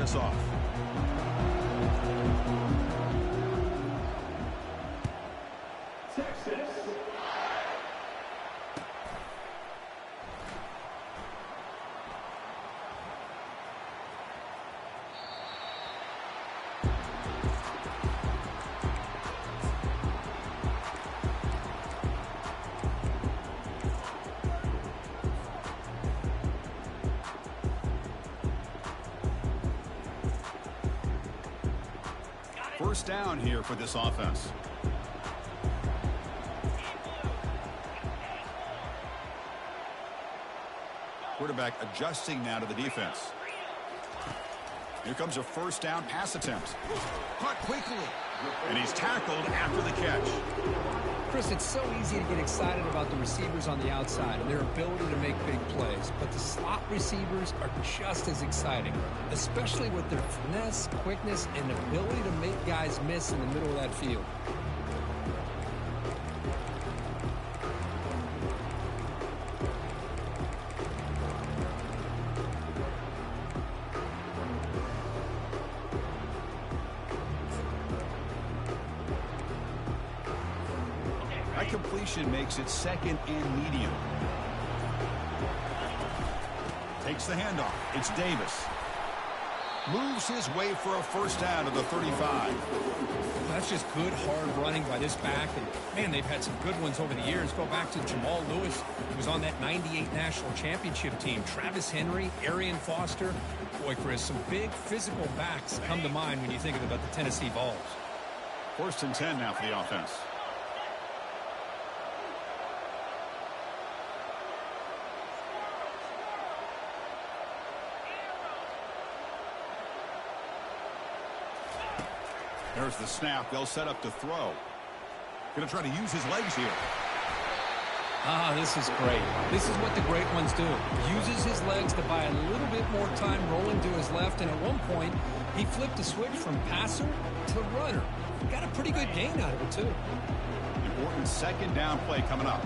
this off. First down here for this offense. Quarterback adjusting now to the defense. Here comes a first down pass attempt. Caught quickly. And he's tackled after the catch. Chris, it's so easy to get excited about the receivers on the outside and their ability to make big plays, but the slot receivers are just as exciting, especially with their finesse, quickness, and ability to make guys miss in the middle of that field. That completion makes it second and medium. Takes the handoff. It's Davis. Moves his way for a first down to the 35. That's just good, hard running by this back. And, man, they've had some good ones over the years. Go back to Jamal Lewis, who was on that 98 National Championship team. Travis Henry, Arian Foster. Boy, Chris, some big physical backs come to mind when you think about the Tennessee Vols. First and 10 now for the offense. There's the snap. They'll set up to throw. Going to try to use his legs here. Ah, this is great. This is what the great ones do. Uses his legs to buy a little bit more time rolling to his left, and at one point, he flipped the switch from passer to runner. Got a pretty good gain out of it, too. Important second down play coming up.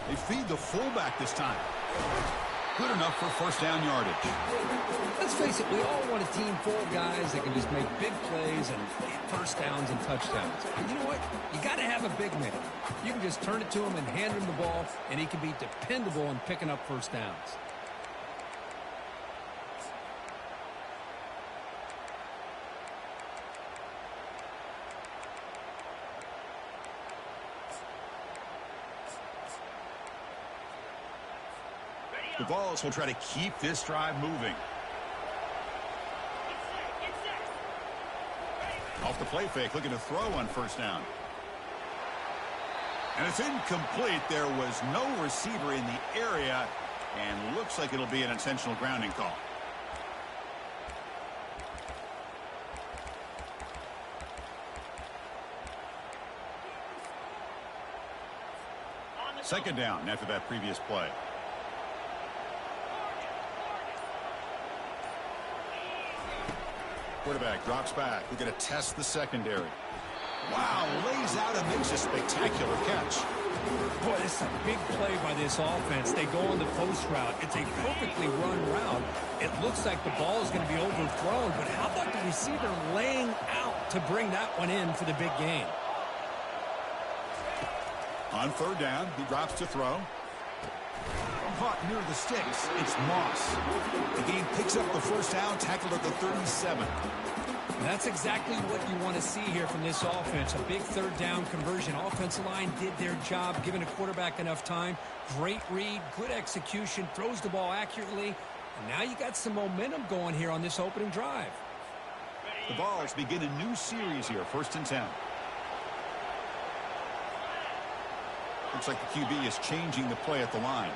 They feed the fullback this time. Good enough for first down yardage. Let's face it, we all want a team full of guys that can just make big plays and get first downs and touchdowns. But you know what? You got to have a big man. You can just turn it to him and hand him the ball, and he can be dependable in picking up first downs. The Vols will try to keep this drive moving. Off the play fake, looking to throw on first down. And it's incomplete. There was no receiver in the area, and looks like it'll be an intentional grounding call. Second down after that previous play. Quarterback drops back. We're going to test the secondary. Wow, lays out and makes a spectacular catch. Boy, this is a big play by this offense. They go on the post route. It's a perfectly run route. It looks like the ball is going to be overthrown, but how about the receiver laying out to bring that one in for the big gain? On third down, he drops to throw. Caught near the sticks. It's Moss. The game picks up the first down, tackled at the 37. That's exactly what you want to see here from this offense. A big third down conversion. Offensive line did their job, giving a quarterback enough time. Great read, good execution, throws the ball accurately. And now you got some momentum going here on this opening drive. The Vols begin a new series here, first and 10. Looks like the QB is changing the play at the line.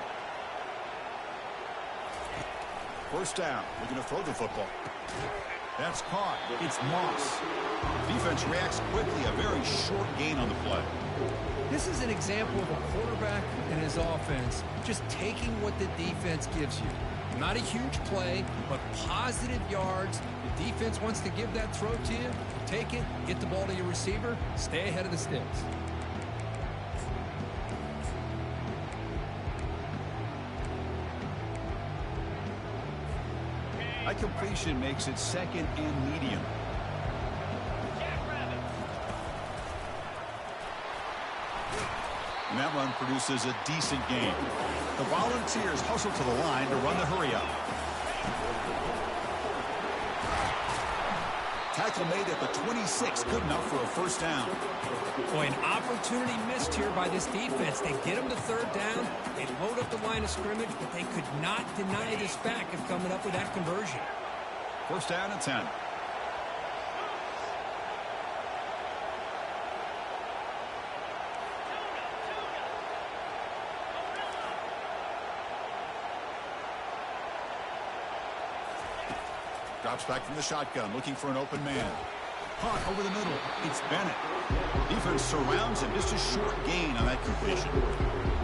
First down. We're going to throw the football. That's caught. It's Moss. Defense reacts quickly. A very short gain on the play. This is an example of a quarterback and his offense just taking what the defense gives you. Not a huge play, but positive yards. The defense wants to give that throw to you. Take it, get the ball to your receiver, stay ahead of the sticks. That completion makes it second and medium. And that run produces a decent gain. The Volunteers hustle to the line to run the hurry-up. Tackle made at the 26, good enough for a first down. Boy, an opportunity missed here by this defense. They get them to third down, they load up the line of scrimmage, but they could not deny this back of coming up with that conversion. First down and 10. Drops back from the shotgun, looking for an open man. Hunt over the middle. It's Bennett. Defense surrounds him. Just a short gain on that completion.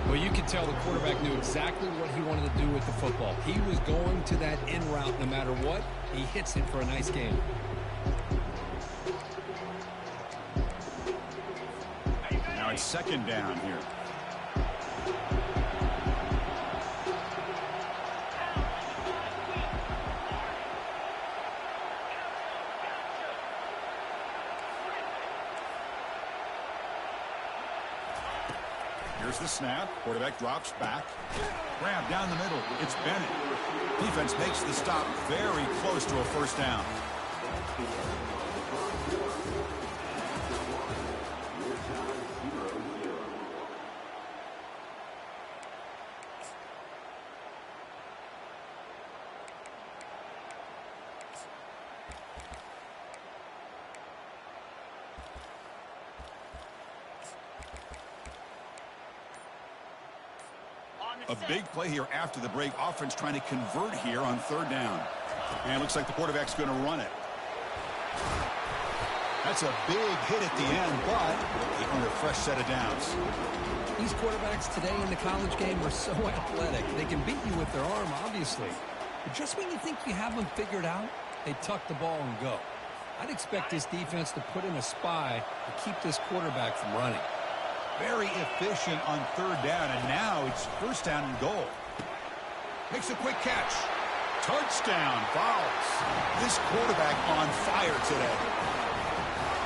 Well, you can tell the quarterback knew exactly what he wanted to do with the football. He was going to that in route no matter what. He hits it for a nice gain. Now it's second down here. Here's the snap. Quarterback drops back. Grab down the middle. It's Bennett. Defense makes the stop very close to a first down. A big play here after the break. Offense trying to convert here on third down. And it looks like the quarterback's going to run it. That's a big hit at the end, but they earn a fresh set of downs. These quarterbacks today in the college game are so athletic. They can beat you with their arm, obviously. But just when you think you have them figured out, they tuck the ball and go. I'd expect this defense to put in a spy to keep this quarterback from running. Very efficient on third down, and now it's first down and goal. Makes a quick catch. Touchdown, Fowles. This quarterback on fire today.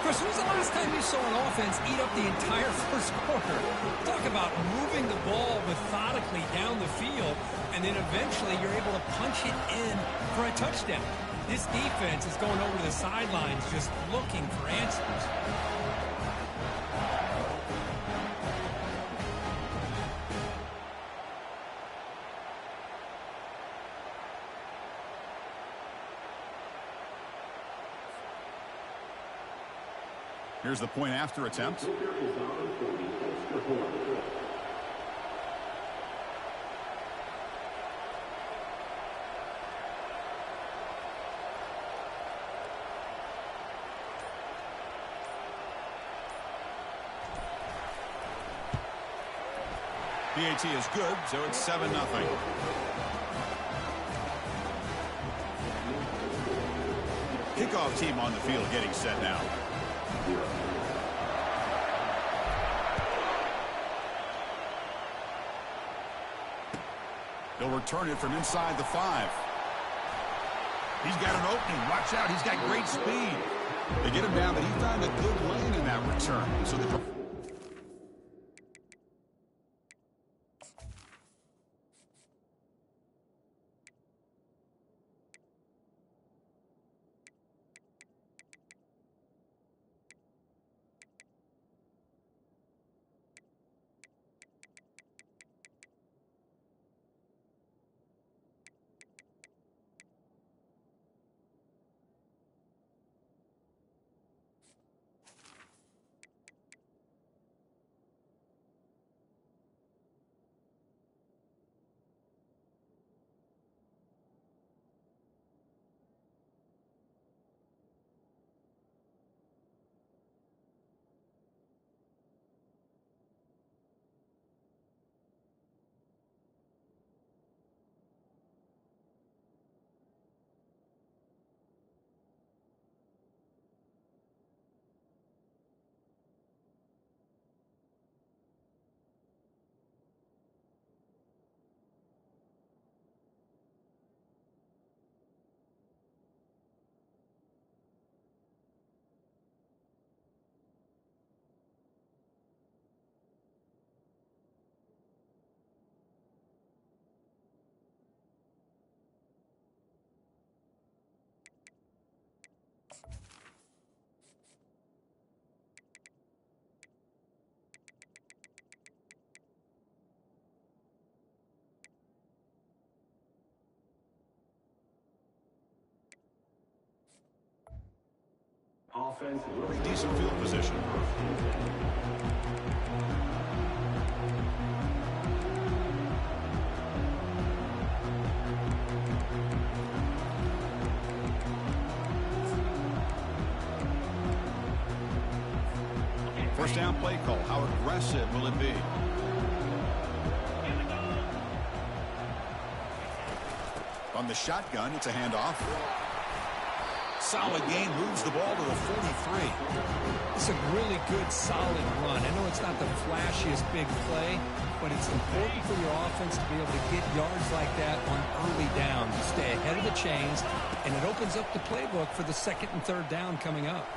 Chris, when was the last time you saw an offense eat up the entire first quarter? Talk about moving the ball methodically down the field, and then eventually you're able to punch it in for a touchdown. This defense is going over to the sidelines just looking for answers. Here's the point after attempt. PAT is good, so it's 7-0. Kickoff team on the field getting set now. He'll return it from inside the 5. He's got an opening. Watch out. He's got great speed. They get him down, but he found a good lane in that return. So the Pretty decent field position. First down play call. How aggressive will it be? On the shotgun, it's a handoff. Solid gain, moves the ball to the 43. It's a really good, solid run. I know it's not the flashiest big play, but it's important for your offense to be able to get yards like that on early downs. You stay ahead of the chains, and it opens up the playbook for the second and third down coming up.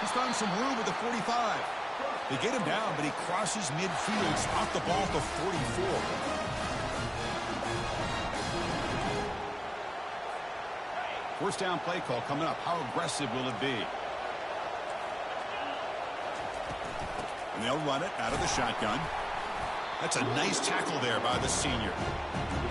He's found some room at the 45. They get him down, but he crosses midfield, stopped the ball at the 44. First down play call coming up. How aggressive will it be? And they'll run it out of the shotgun. That's a nice tackle there by the senior.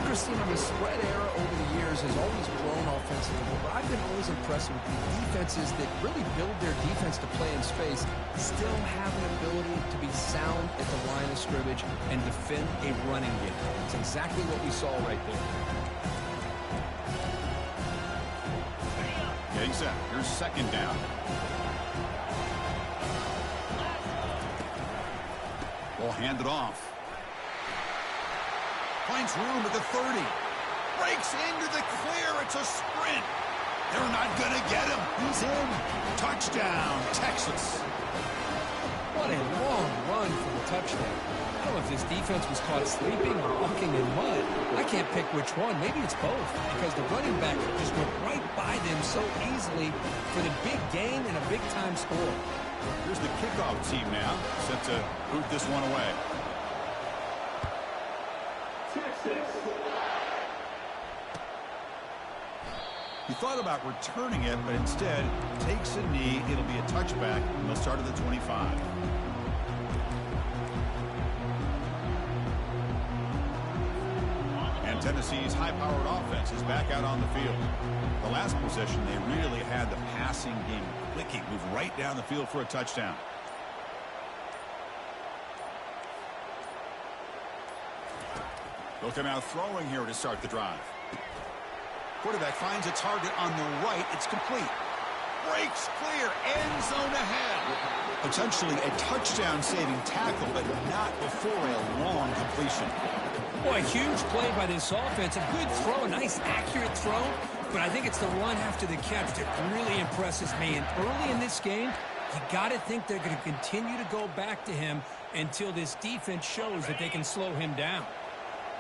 Christine, the spread era over the years has always grown offensively, but I've been always impressed with the defenses that really build their defense to play in space, still have an ability to be sound at the line of scrimmage and defend a running game. It's exactly what we saw right there. Getting set. Here's second down. Ball handed off. Finds room at the 30. Breaks into the clear. It's a sprint. They're not going to get him. He's in. Touchdown, Texas. What a long run for the touchdown. I don't know if this defense was caught sleeping or walking in mud. I can't pick which one. Maybe it's both, because the running back just went right by them so easily for the big gain and a big-time score. Here's the kickoff team now, set to boot this one away. He thought about returning it, but instead takes a knee. It'll be a touchback, and they'll start at the 25. And Tennessee's high-powered offense is back out on the field. The last possession, they really had the passing game clicking, move right down the field for a touchdown. They'll come out throwing here to start the drive. Quarterback finds a target on the right. It's complete. Breaks clear. End zone ahead. Potentially a touchdown-saving tackle, but not before a long completion. Boy, huge play by this offense. A good throw, a nice accurate throw. But I think it's the run after the catch that really impresses me. And early in this game, you got to think they're going to continue to go back to him until this defense shows that they can slow him down.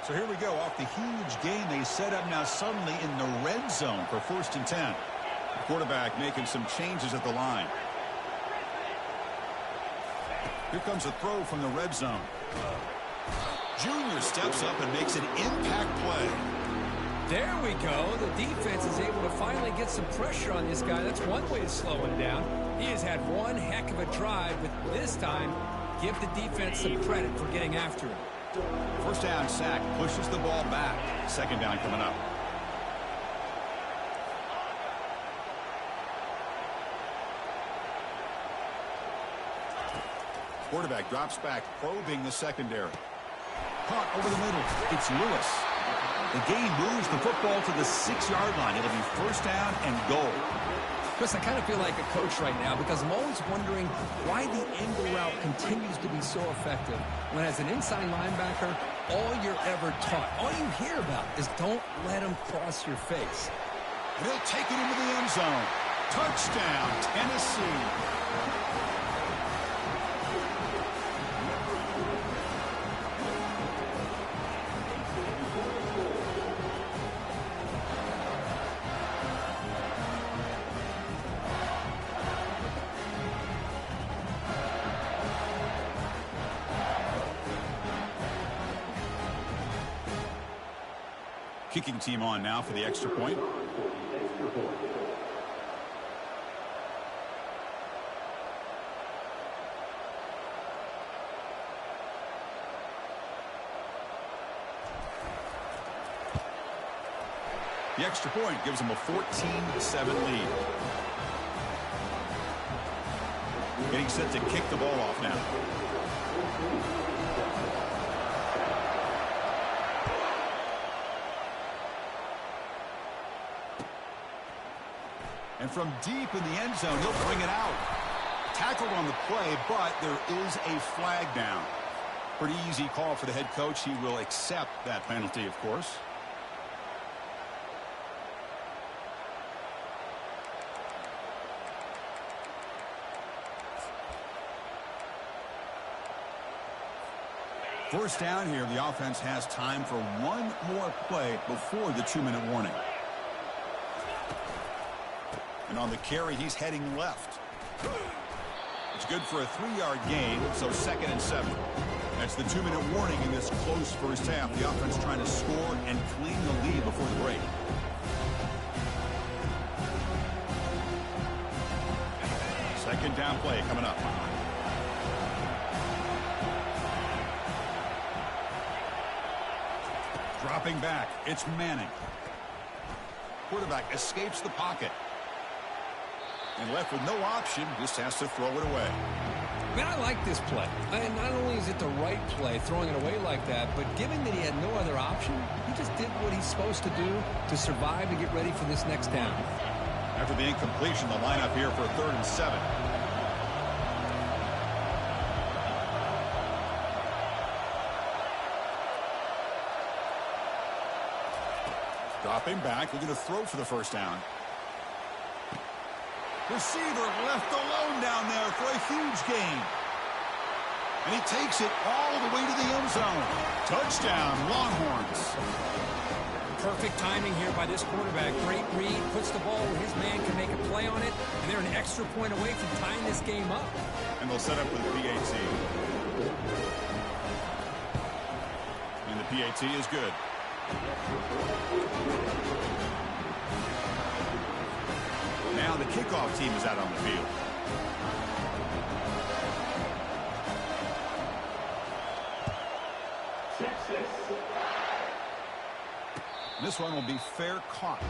So here we go. Off the huge gain they set up now suddenly in the red zone for 1st and 10. The quarterback making some changes at the line. Here comes a throw from the red zone. Junior steps up and makes an impact play. There we go. The defense is able to finally get some pressure on this guy. That's one way to slow him down. He has had one heck of a drive, but this time, give the defense some credit for getting after him. First down sack, pushes the ball back. Second down coming up. Quarterback drops back, probing the secondary. Caught over the middle. It's Lewis. The gain moves the football to the 6-yard line. It'll be first down and goal. Chris, I kind of feel like a coach right now because I'm always wondering why the angle route continues to be so effective when as an inside linebacker, all you're ever taught, all you hear about is don't let them cross your face. And he'll take it into the end zone. Touchdown, Tennessee. Kicking team on now for the extra point. The extra point gives them a 14-7 lead. Getting set to kick the ball off now. And from deep in the end zone, he'll bring it out. Tackled on the play, but there is a flag down. Pretty easy call for the head coach. He will accept that penalty, of course. First down here, the offense has time for one more play before the 2-minute warning. And on the carry, he's heading left. It's good for a 3-yard gain, so 2nd and 7. That's the 2-minute warning in this close first half. The offense trying to score and claim the lead before the break. Second down play coming up. Dropping back, it's Manning. Quarterback escapes the pocket. And left with no option, just has to throw it away. Man, I like this play. And not only is it the right play, throwing it away like that, but given that he had no other option, he just did what he's supposed to do to survive and get ready for this next down. After the incompletion, the lineup here for a 3rd and 7. Dropping back, looking to throw for the first down. Receiver left alone down there for a huge gain. And he takes it all the way to the end zone. Touchdown, Longhorns. Perfect timing here by this quarterback. Great read, puts the ball where his man can make a play on it, and they're an extra point away from tying this game up. And they'll set up with the PAT. And the PAT is good. Now the kickoff team is out on the field. This one will be fair caught.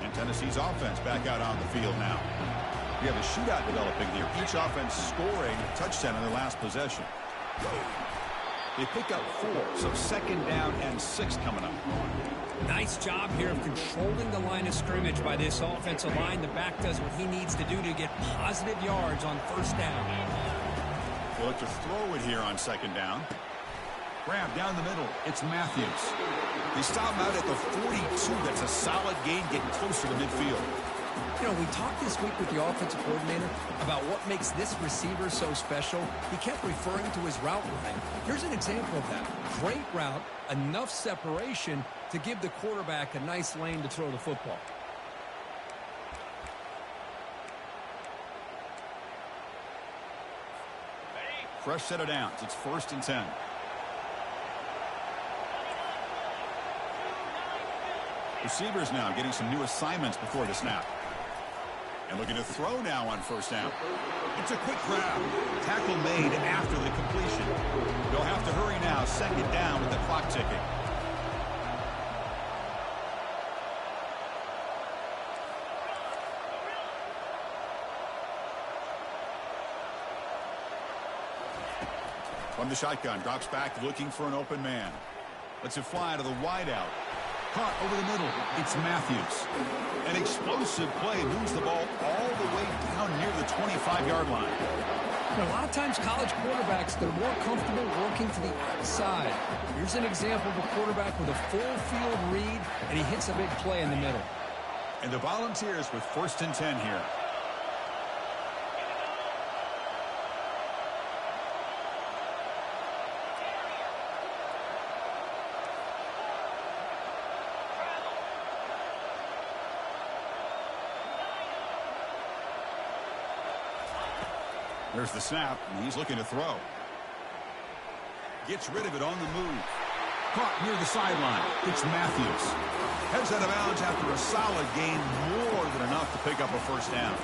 And Tennessee's offense back out on the field now. We have a shootout developing here. Each offense scoring a touchdown in their last possession. They pick up 4, so 2nd down and 6 coming up. Nice job here of controlling the line of scrimmage by this offensive line. The back does what he needs to do to get positive yards on 1st down. They'll look to throw it here on 2nd down. Grab down the middle. It's Matthews. They stop him out at the 42. That's a solid gain, getting closer to midfield. You know, we talked this week with the offensive coordinator about what makes this receiver so special. He kept referring to his route line. Here's an example of that. Great route, enough separation to give the quarterback a nice lane to throw the football. Fresh set of downs. It's 1st and 10. Receivers now getting some new assignments before the snap. And looking to throw now on 1st down. It's a quick grab. Tackle made after the completion. They'll have to hurry now. 2nd down with the clock ticking. From the shotgun, drops back looking for an open man. Lets it fly to the wideout. Caught over the middle. It's Matthews. An explosive play moves the ball all the way down near the 25-yard line. A lot of times college quarterbacks, they're more comfortable working to the outside. Here's an example of a quarterback with a full field read, and he hits a big play in the middle. And the Volunteers with 1st and 10 here. There's the snap, and he's looking to throw. Gets rid of it on the move. Caught near the sideline. It's Matthews. Heads out of bounds after a solid gain, more than enough to pick up a first down.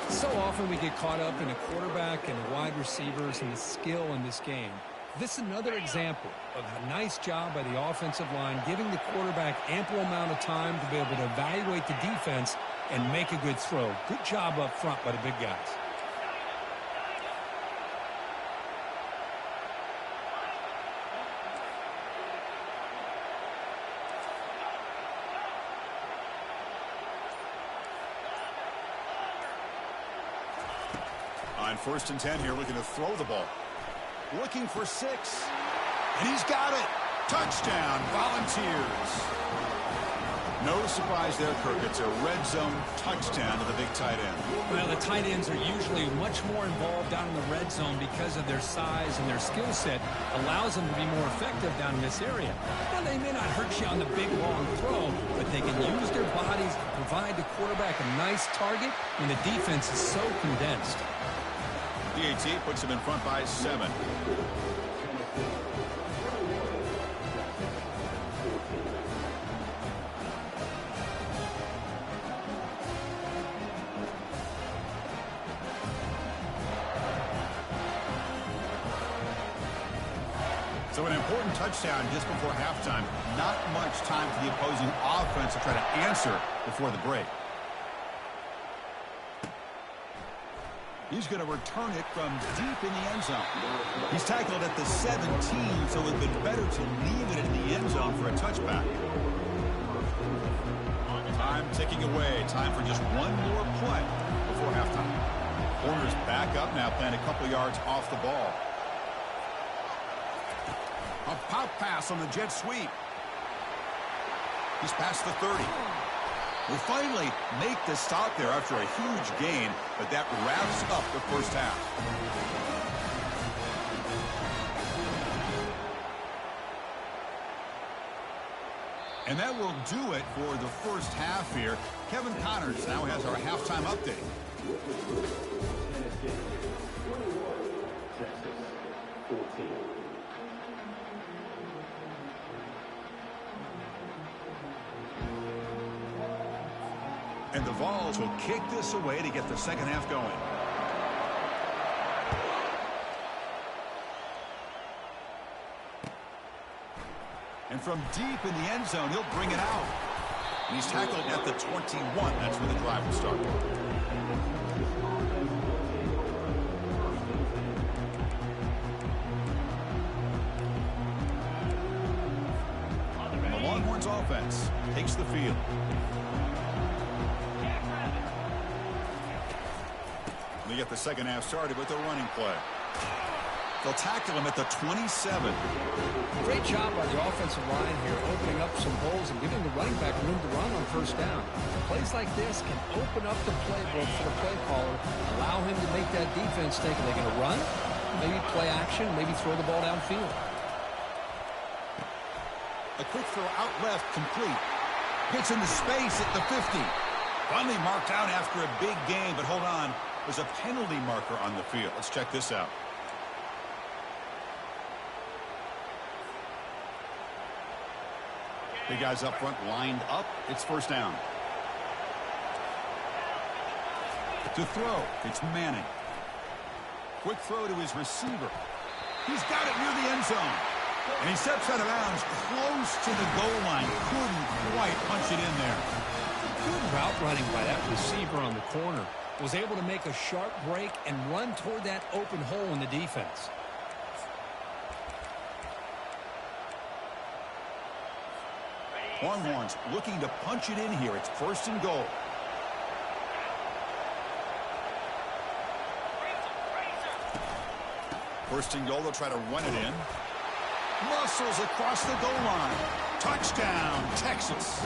So often we get caught up in a quarterback and wide receivers and the skill in this game. This is another example of a nice job by the offensive line, giving the quarterback ample amount of time to be able to evaluate the defense and make a good throw. Good job up front by the big guys. On 1st and 10 here, looking to throw the ball. Looking for 6. And he's got it. Touchdown, Volunteers. No surprise there, Kirk. It's a red zone touchdown to the big tight end. Well, the tight ends are usually much more involved down in the red zone because of their size, and their skill set allows them to be more effective down in this area. Now, they may not hurt you on the big, long throw, but they can use their bodies to provide the quarterback a nice target when the defense is so condensed. DAT puts him in front by 7. So an important touchdown just before halftime. Not much time for the opposing offense to try to answer before the break. He's going to return it from deep in the end zone. He's tackled at the 17, so it would have been better to leave it in the end zone for a touchback. Time ticking away. Time for just one more play before halftime. Corners back up now, playing a couple yards off the ball. A pop pass on the jet sweep. He's past the 30. Will finally make the stop there after a huge gain, but that wraps up the first half. And that will do it for the first half here. Kevin Connors now has our halftime update. And the Vols will kick this away to get the second half going. And from deep in the end zone, he'll bring it out. And he's tackled at the 21. That's where the drive will start. And the Longhorns offense takes the field. They get the second half started with a running play. They'll tackle him at the 27. Great job by the offensive line here, opening up some holes and giving the running back room to run on first down. Plays like this can open up the playbook for the play caller, allow him to make that defense think, are they going to run? Maybe play action, maybe throw the ball downfield. A quick throw out left, complete. Gets into space at the 50. Finally marked out after a big gain, but hold on. There's a penalty marker on the field. Let's check this out. Big guys up front lined up. It's first down. To throw, it's Manning. Quick throw to his receiver. He's got it near the end zone. And he steps out of bounds close to the goal line. Couldn't quite punch it in there. Good route running by that receiver on the corner. Was able to make a sharp break and run toward that open hole in the defense. Longhorns looking to punch it in here. It's first and goal. First and goal, they'll try to run it in. Muscles across the goal line. Touchdown, Texas.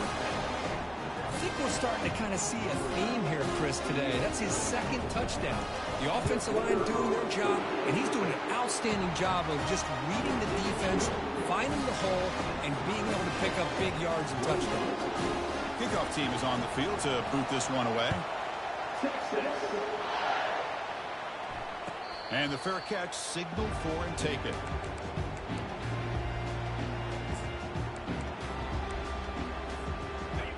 I think we're starting to kind of see a theme here, Chris, today. That's his second touchdown. The offensive line doing their job, and he's doing an outstanding job of just reading the defense, finding the hole, and being able to pick up big yards and touchdowns. Kickoff team is on the field to boot this one away. And the fair catch signaled for and taken.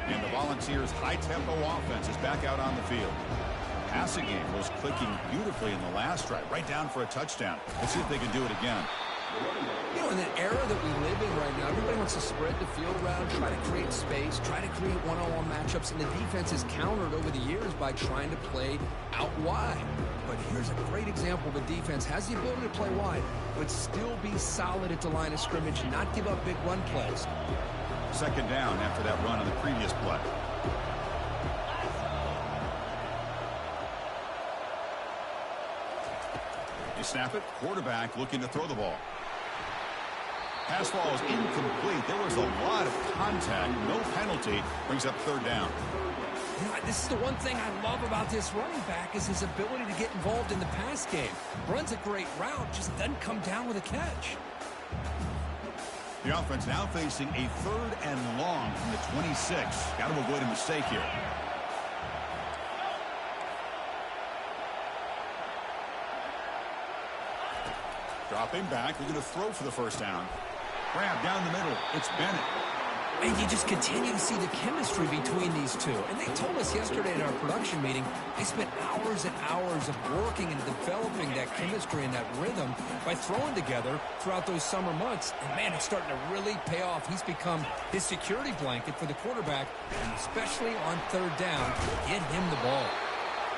And the Volunteers' high-tempo offense is back out on the field. Passing game was clicking beautifully in the last drive, right down for a touchdown. Let's see if they can do it again. You know, in the era that we live in right now, everybody wants to spread the field around, try to create space, try to create one-on-one matchups, and the defense has countered over the years by trying to play out wide. But here's a great example of a defense has the ability to play wide, but still be solid at the line of scrimmage, not give up big run plays. Second down after that run on the previous play. They snap it. Quarterback looking to throw the ball. Pass ball is incomplete. There was a lot of contact. No penalty. Brings up third down. You know, this is the one thing I love about this running back is his ability to get involved in the pass game. Runs a great route, just doesn't come down with a catch. The offense now facing a third and long from the 26. Got to avoid a mistake here. Dropping back. We're going to throw for the first down. Grab down the middle. It's Bennett. And you just continue to see the chemistry between these two. And they told us yesterday in our production meeting, they spent hours and hours of working and developing that chemistry and that rhythm by throwing together throughout those summer months. And, man, it's starting to really pay off. He's become his security blanket for the quarterback, and especially on third down, get him the ball.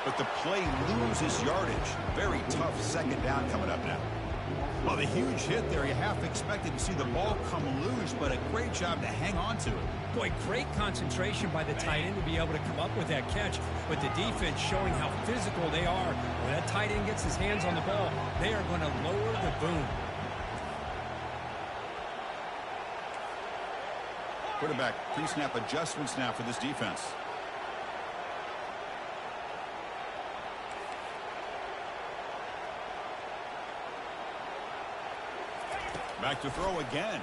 But the play loses yardage. Very tough second down coming up now. Well, the huge hit there, you half expected to see the ball come loose, but a great job to hang on to it. Boy, great concentration by the tight end to be able to come up with that catch, but the defense showing how physical they are. When that tight end gets his hands on the ball, they are going to lower the boom. Quarterback pre-snap adjustments now for this defense. Back to throw again.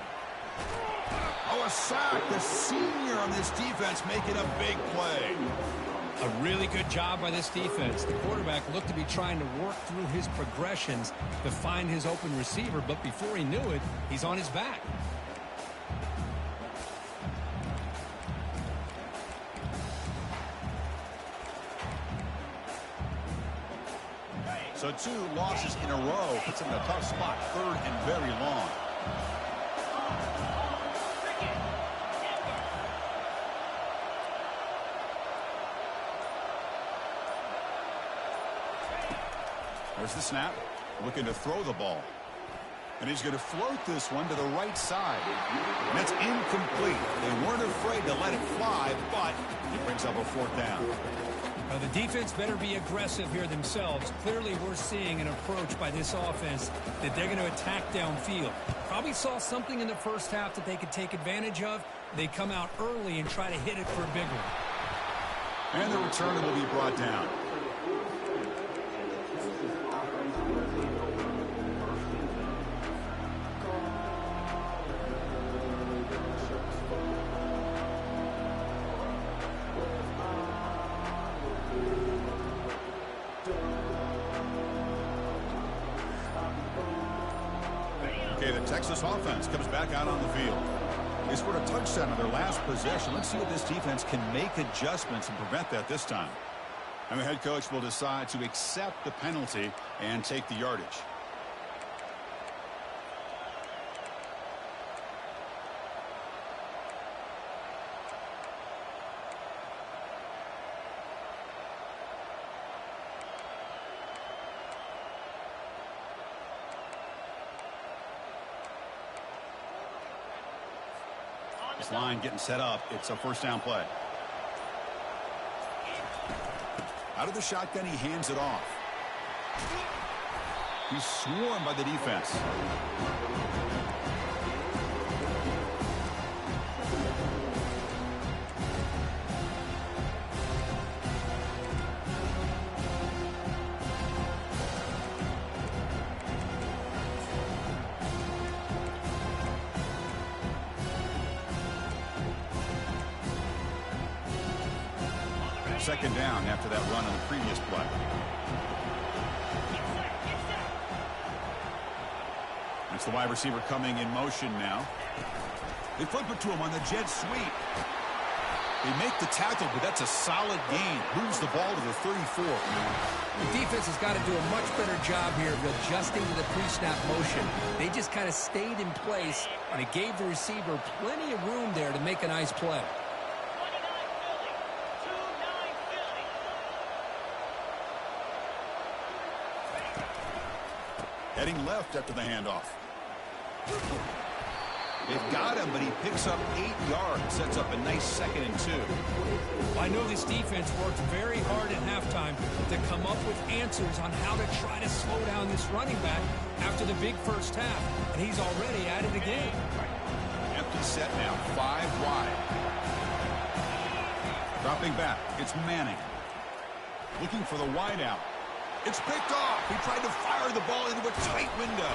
Oh, a sack. The senior on this defense making a big play. A really good job by this defense. The quarterback looked to be trying to work through his progressions to find his open receiver, but before he knew it, he's on his back. So 2 losses in a row puts him in a tough spot. Third and very long. There's the snap. Looking to throw the ball. And he's going to float this one to the right side. And that's incomplete. They weren't afraid to let it fly, but it brings up a fourth down. Now, the defense better be aggressive here themselves. Clearly, we're seeing an approach by this offense that they're going to attack downfield. Probably saw something in the first half that they could take advantage of. They come out early and try to hit it for a big one. And the return will be brought down. Okay, the Texas offense comes back out on the field. They scored a touchdown on their last possession. Let's see if this defense can make adjustments and prevent that this time. And the head coach will decide to accept the penalty and take the yardage. This line getting set up. It's a first down play. Out of the shotgun, he hands it off. He's swarmed by the defense. Second down after that run on the previous play. It's the wide receiver coming in motion now. They flip it to him on the jet sweep. They make the tackle, but that's a solid gain. Moves the ball to the 34. The defense has got to do a much better job here of adjusting to the pre-snap motion. They just kind of stayed in place, and it gave the receiver plenty of room there to make a nice play. Heading left after the handoff. They've got him, but he picks up 8 yards. Sets up a nice 2nd and 2. I know this defense worked very hard at halftime to come up with answers on how to try to slow down this running back after the big first half, and he's already at it again. Empty set now, 5 wide. Dropping back, it's Manning. Looking for the wideout. It's picked off. He tried to fire the ball into a tight window.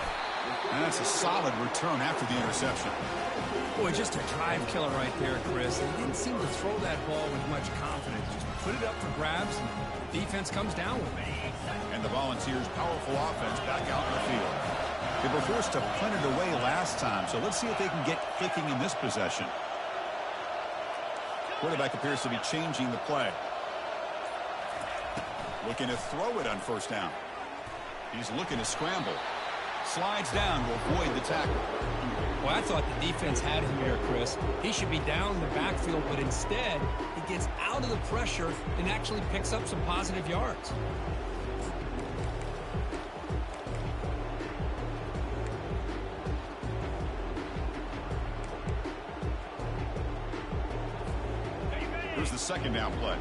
And that's a solid return after the interception. Boy, just a drive killer right there, Chris. They didn't seem to throw that ball with much confidence. Just put it up for grabs, and the defense comes down with it. And the Volunteers' powerful offense back out in the field. They were forced to punt it away last time, so let's see if they can get clicking in this possession. Quarterback appears to be changing the play. Looking to throw it on first down. He's looking to scramble. Slides down to avoid the tackle. Well, I thought the defense had him here, Chris. He should be down in the backfield, but instead, he gets out of the pressure and actually picks up some positive yards. Here's the 2nd down play.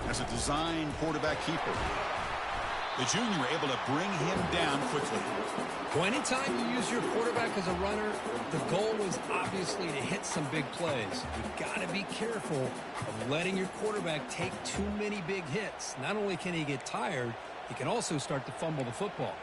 As a design quarterback keeper. The junior able to bring him down quickly. Well, anytime you use your quarterback as a runner, the goal is obviously to hit some big plays. You've got to be careful of letting your quarterback take too many big hits. Not only can he get tired, he can also start to fumble the football.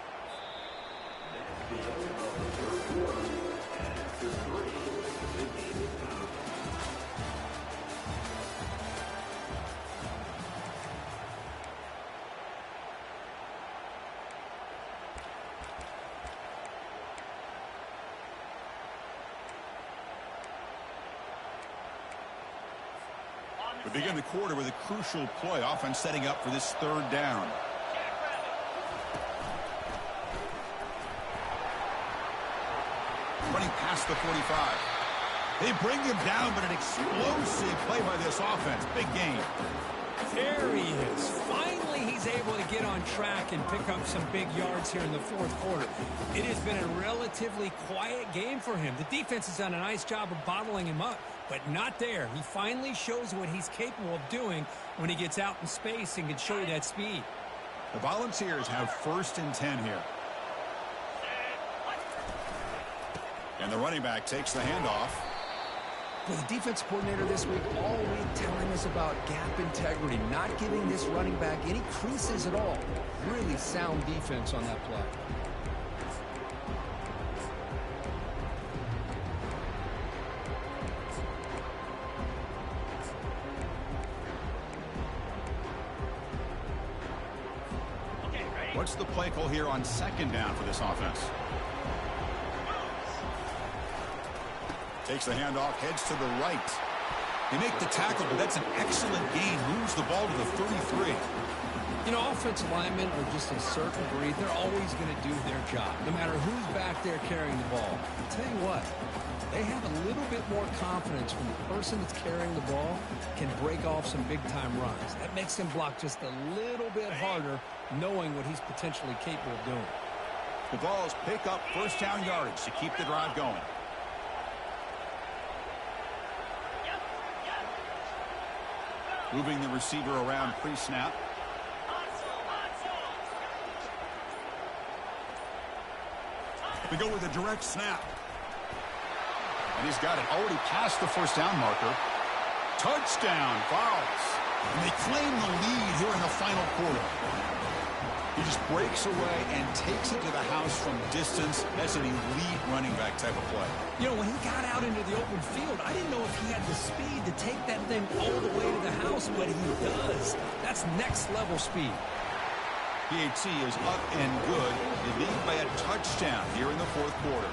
We begin the quarter with a crucial play. Offense setting up for this 3rd down. Running past the 45. They bring him down, but an explosive play by this offense. Big gain. There he is. Finally, he's able to get on track and pick up some big yards here in the 4th quarter. It has been a relatively quiet game for him. The defense has done a nice job of bottling him up, but not there. He finally shows what he's capable of doing when he gets out in space and can show you that speed. The Volunteers have 1st and 10 here. And the running back takes the handoff. Well, the defense coordinator this week all week telling us about gap integrity, not giving this running back any creases at all. Really sound defense on that play. What's the play call here on 2nd down for this offense? Takes the handoff, heads to the right. They make the tackle, but that's an excellent gain. Moves the ball to the 33. You know, offensive linemen are just a certain breed. They're always going to do their job, no matter who's back there carrying the ball. I'll tell you what, they have a little bit more confidence when the person that's carrying the ball can break off some big-time runs. That makes them block just a little bit harder, knowing what he's potentially capable of doing. The Vols pick up 1st down yardage to keep the drive going. Moving the receiver around pre-snap. We go with a direct snap. And he's got it already past the 1st down marker. Touchdown, Vols. And they claim the lead here in the final quarter. He just breaks away and takes it to the house from distance. That's an elite running back type of play. You know, when he got out into the open field, I didn't know if he had the speed to take that thing all the way to the house, but he does. That's next-level speed. PAT is up and good. They lead by a touchdown here in the 4th quarter.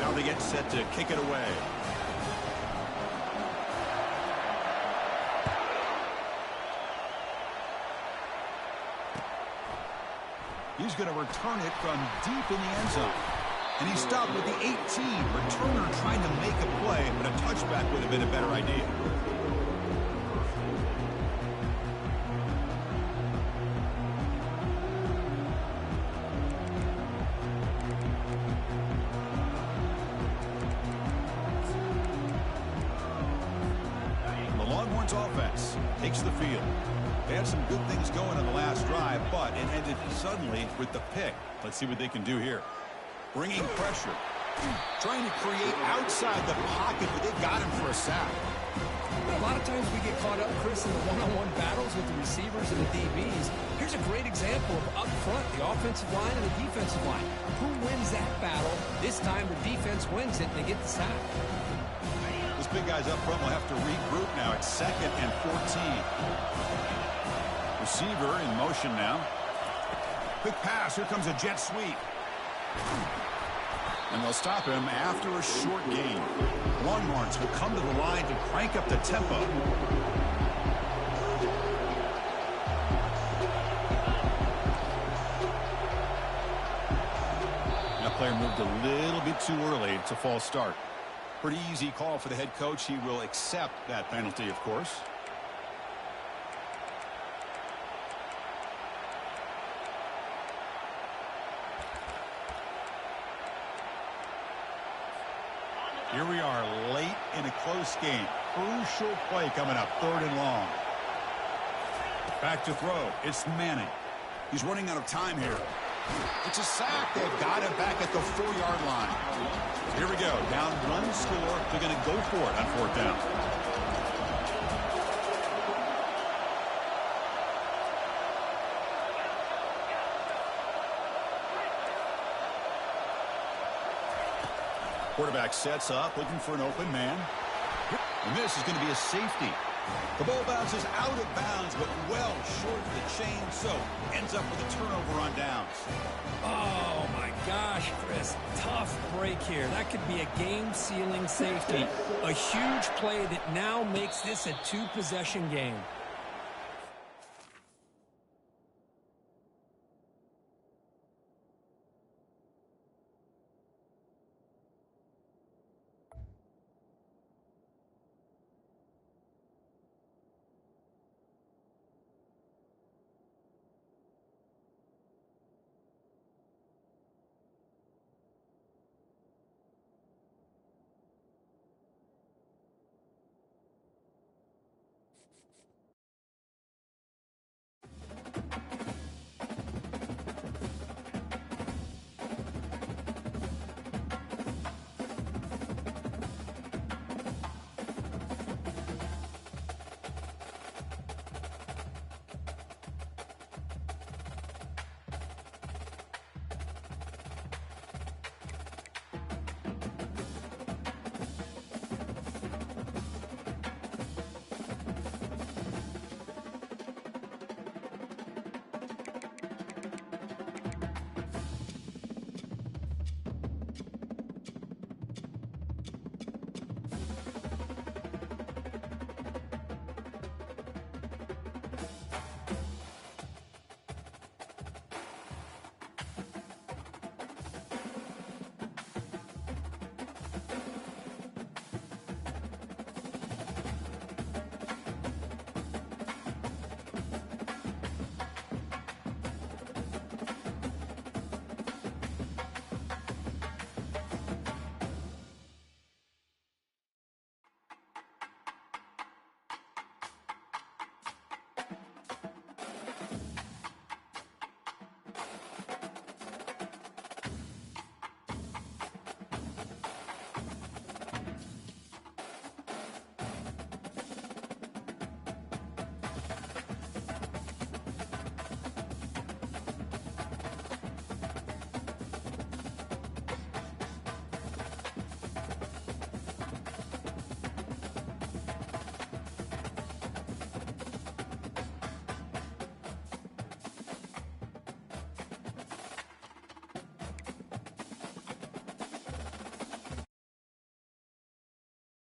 Now they get set to kick it away. He's going to return it from deep in the end zone. And he stopped with the 18. Returner trying to make a play, but a touchback would have been a better idea. The Longhorns offense takes the field. They had some good things going on the last drive, but it ended suddenly with the pick. Let's see what they can do here. Bringing pressure. Trying to create outside the pocket, but they got him for a sack. A lot of times we get caught up, Chris, in the one-on-one battles with the receivers and the DBs. Here's a great example of up front, the offensive line and the defensive line. Who wins that battle? This time the defense wins it, and they get the sack. This big guy's up front will have to regroup now. It's 2nd and 14. Receiver in motion now. Quick pass. Here comes a jet sweep. And they'll stop him after a short gain. Longhorns will come to the line to crank up the tempo. That player moved a little bit too early. It's a false start. Pretty easy call for the head coach. He will accept that penalty, of course. Here we are late in a close game. Crucial play coming up, 3rd and long. Back to throw. It's Manning. He's running out of time here. It's a sack. They've got it back at the 4-yard line. Here we go. Down 1 score. They're going to go for it on 4th down. Quarterback sets up, looking for an open man. And this is going to be a safety. The ball bounces out of bounds, but well short of the chain, so ends up with a turnover on downs. Oh, my gosh, Chris. Tough break here. That could be a game-sealing safety. A huge play that now makes this a 2-possession game.